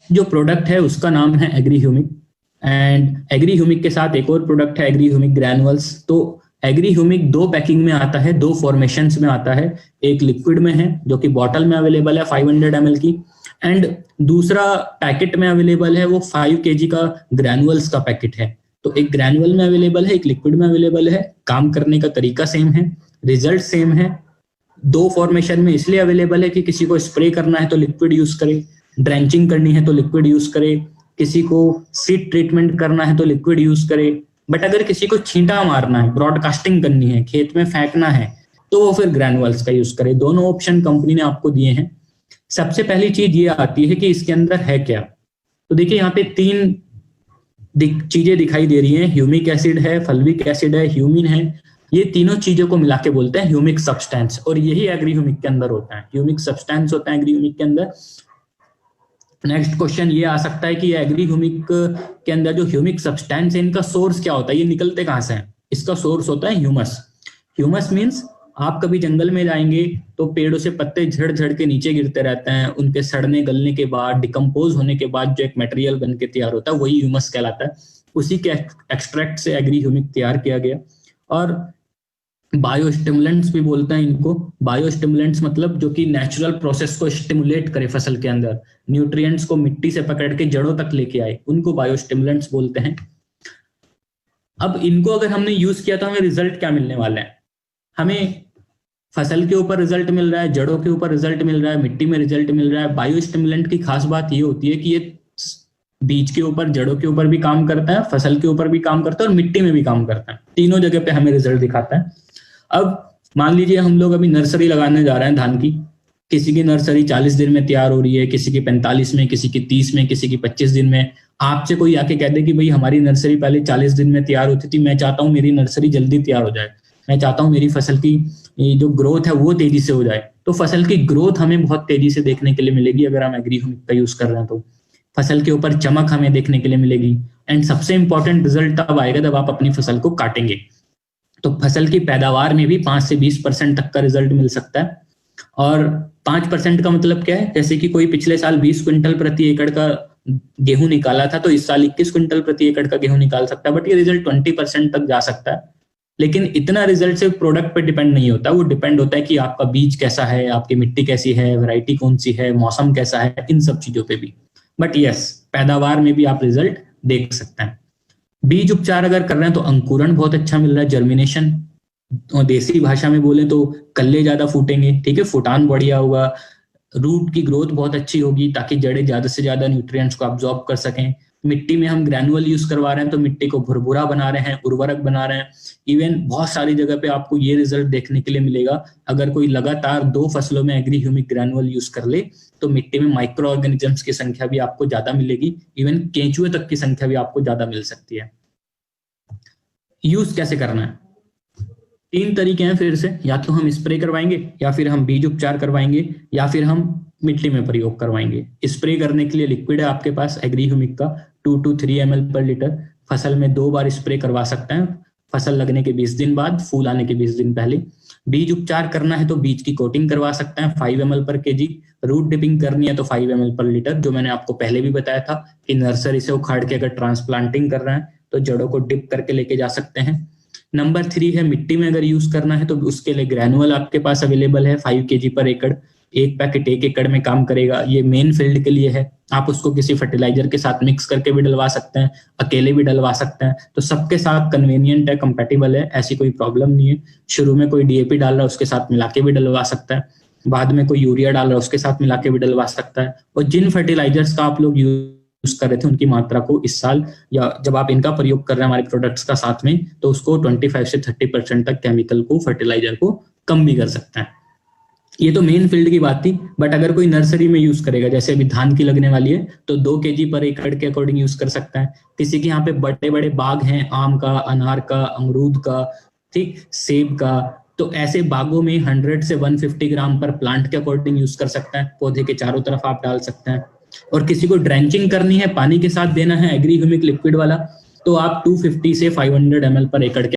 जो प्रोडक्ट है उसका नाम है agri humic, and agri humic के साथ एक और प्रोडक्ट है एग्री ह्यूमिक ग्रैनुअल्स। तो एग्री ह्यूमिक दो पैकिंग में आता है, दो फॉर्मेशंस में आता है। एक लिक्विड में है जो कि बॉटल में अवेलेबल है 500 ml की, एंड दूसरा पैकेट में अवेलेबल है वो 5 kg का ग्रैनुअल्स का पैकेट है। तो एक ग्रैनुअल में अवेलेबल है, एक लिक्विड में अवेलेबल है। काम करने का तरीका सेम है, रिजल्ट सेम है। दो फॉर्मेशन में इसलिए अवेलेबल है कि किसी को स्प्रे करना है तो लिक्विड यूज करे, ड्रेंचिंग करनी है तो लिक्विड यूज करे, किसी को सीड ट्रीटमेंट करना है तो लिक्विड यूज करे। बट अगर किसी को छींटा मारना है, ब्रॉडकास्टिंग करनी है, खेत में फेंकना है, तो वो फिर ग्रैनुअल्स का यूज करे। दोनों ऑप्शन कंपनी ने आपको दिए हैं। सबसे पहली चीज ये आती है कि इसके अंदर है क्या। तो देखिए यहाँ पे तीन चीजें दिखाई दे रही हैं, ह्यूमिक एसिड है, फल्विक एसिड है, ह्यूमिन है। ये तीनों चीजों को मिला के बोलते हैं ह्यूमिक सब्सटेंस, और यही एग्री ह्यूमिक के अंदर होता है। ह्यूमिक सब्सटेंस होता है एग्री ह्यूमिक के अंदर। नेक्स्ट क्वेश्चन ये आ सकता है कि एग्री ह्यूमिक के अंदर जो ह्यूमिक सब्सटेंस है इनका सोर्स क्या होता है, ये निकलते कहां से हैं? इसका सोर्स होता है ह्यूमस। ह्यूमस मीन्स आप कभी जंगल में जाएंगे तो पेड़ों से पत्ते झड़ झड़ के नीचे गिरते रहते हैं, उनके सड़ने गलने के बाद, डिकम्पोज होने के बाद जो एक मटेरियल बन के तैयार होता है वही ह्यूमस कहलाता है। उसी के एक्सट्रैक्ट से एग्री ह्यूमिक तैयार किया गया। और बायोस्टिमुलेंट्स भी बोलते हैं इनको। बायोस्टिमुलेंट्स मतलब जो कि नेचुरल प्रोसेस को स्टिमुलेट करे फसल के अंदर, न्यूट्रिएंट्स को मिट्टी से पकड़ के जड़ों तक लेके आए, उनको बायोस्टिमुलेंट्स बोलते हैं। अब इनको अगर हमने यूज किया तो हमें रिजल्ट क्या मिलने वाला है? हमें फसल के ऊपर रिजल्ट मिल रहा है, जड़ों के ऊपर रिजल्ट मिल रहा है, मिट्टी में रिजल्ट मिल रहा है। बायोस्टिमुलेंट की खास बात ये होती है कि ये बीज के ऊपर, जड़ों के ऊपर भी काम करता है, फसल के ऊपर भी काम करता है और मिट्टी में भी काम करता है। तीनों जगह पे हमें रिजल्ट दिखाता है। अब मान लीजिए हम लोग अभी नर्सरी लगाने जा रहे हैं धान की। किसी की नर्सरी 40 दिन में तैयार हो रही है, किसी की 45 में, किसी की 30 में, किसी की 25 दिन में। आपसे कोई आके कह दे कि भाई हमारी नर्सरी पहले 40 दिन में तैयार होती थी, मैं चाहता हूँ मेरी नर्सरी जल्दी तैयार हो जाए, मैं चाहता हूँ मेरी फसल की जो ग्रोथ है वो तेजी से हो जाए। तो फसल की ग्रोथ हमें बहुत तेजी से देखने के लिए मिलेगी अगर हम एग्री ह्यूमिक का यूज कर रहे हैं। तो फसल के ऊपर चमक हमें देखने के लिए मिलेगी। एंड सबसे इंपॉर्टेंट रिजल्ट तब आएगा जब आप अपनी फसल को काटेंगे। तो फसल की पैदावार में भी 5 से 20% तक का रिजल्ट मिल सकता है। और 5% का मतलब क्या है? जैसे कि कोई पिछले साल 20 क्विंटल प्रति एकड़ का गेहूं निकाला था तो इस साल 21 क्विंटल प्रति एकड़ का गेहूं निकाल सकता है। बट ये रिजल्ट 20% तक जा सकता है। लेकिन इतना रिजल्ट सिर्फ प्रोडक्ट पे डिपेंड नहीं होता, वो डिपेंड होता है कि आपका बीज कैसा है, आपकी मिट्टी कैसी है, वैरायटी कौन सी है, मौसम कैसा है, इन सब चीजों पे भी। बट यस, पैदावार में भी आप रिजल्ट देख सकते हैं। बीज उपचार अगर कर रहे हैं तो अंकुरण बहुत अच्छा मिल रहा है, जर्मिनेशन। और देसी भाषा में बोले तो कल्ले ज्यादा फूटेंगे, ठीक है, फुटान बढ़िया होगा, रूट की ग्रोथ बहुत अच्छी होगी ताकि जड़ें ज्यादा से ज्यादा न्यूट्रिएंट्स को अब्सॉर्ब कर सकें। मिट्टी में हम ग्रैनुअल यूज करवा रहे हैं तो मिट्टी को भुरभुरा बना रहे हैं, उर्वरक बना रहे हैं। इवन बहुत सारी जगह पे आपको ये रिजल्ट देखने के लिए मिलेगा। अगर कोई लगातार 2 फसलों में एग्री ह्यूमिक ग्रैनुअल यूज कर ले तो मिट्टी में माइक्रो ऑर्गेनिजम्स की संख्या भी आपको ज्यादा मिलेगी। इवन केंचुए तक की संख्या भी आपको ज्यादा मिल सकती है। यूज कैसे करना है? 3 तरीके हैं फिर से, या तो हम स्प्रे करवाएंगे, या फिर हम बीज उपचार करवाएंगे, या फिर हम मिट्टी में प्रयोग करवाएंगे। स्प्रे करने के लिए लिक्विड है आपके पास एग्री ह्यूमिक का 2 to 3 ml पर लीटर। फसल में 2 बार स्प्रे करवा सकते हैं, फसल लगने के 20 दिन बाद, फूल आने के 20 दिन पहले। बीज उपचार करना है तो बीज की कोटिंग करवा सकते हैं 5 ml पर kg। रूट डिपिंग करनी है तो 5 ml पर लीटर, जो मैंने आपको पहले भी बताया था कि नर्सरी से उखाड़ के अगर ट्रांसप्लांटिंग कर रहे हैं तो जड़ों को डिप करके लेके जा सकते हैं। नंबर 3 है मिट्टी में अगर यूज करना है तो उसके लिए ग्रैनुअल आपके पास अवेलेबल है 5 kg पर एकड़। एक पैकेट 1 एकड़ में काम करेगा। ये मेन फील्ड के लिए है, आप उसको किसी फर्टिलाइजर के साथ मिक्स करके भी डलवा सकते हैं, अकेले भी डलवा सकते हैं। तो सबके साथ कन्वीनियंट है, कंपेटिबल है, ऐसी कोई प्रॉब्लम नहीं है। शुरू में कोई डीएपी डाल रहा है उसके साथ मिला के भी डलवा सकता है, बाद में कोई यूरिया डाल रहा है उसके साथ मिला के भी डलवा सकता है। और जिन फर्टिलाइजर्स का आप लोग यूज कर रहे थे उनकी मात्रा को इस साल या जब आप इनका प्रयोग कर रहे हैं हमारे प्रोडक्ट्स का साथ में, तो उसको 25 से 30% तक केमिकल को, फर्टिलाइजर को कम भी कर सकते हैं। ये तो मेन फील्ड की बात थी। बट अगर कोई नर्सरी में यूज करेगा, जैसे अभी धान की लगने वाली है तो 2 kg पर एकड़ के अकॉर्डिंग यूज कर सकता है। किसी के यहाँ पे बड़े बड़े बाग हैं, आम का, अनार का, अमरूद का, ठीक, सेब का, तो ऐसे बागों में 100 से 150 ग्राम पर प्लांट के अकॉर्डिंग यूज कर सकता है। पौधे के चारों तरफ आप डाल सकते हैं। और किसी को ड्रेंचिंग करनी है, पानी के साथ देना है एग्री ह्यूमिक लिक्विड वाला, तो आप 250 से 500 ml पर एकड़ के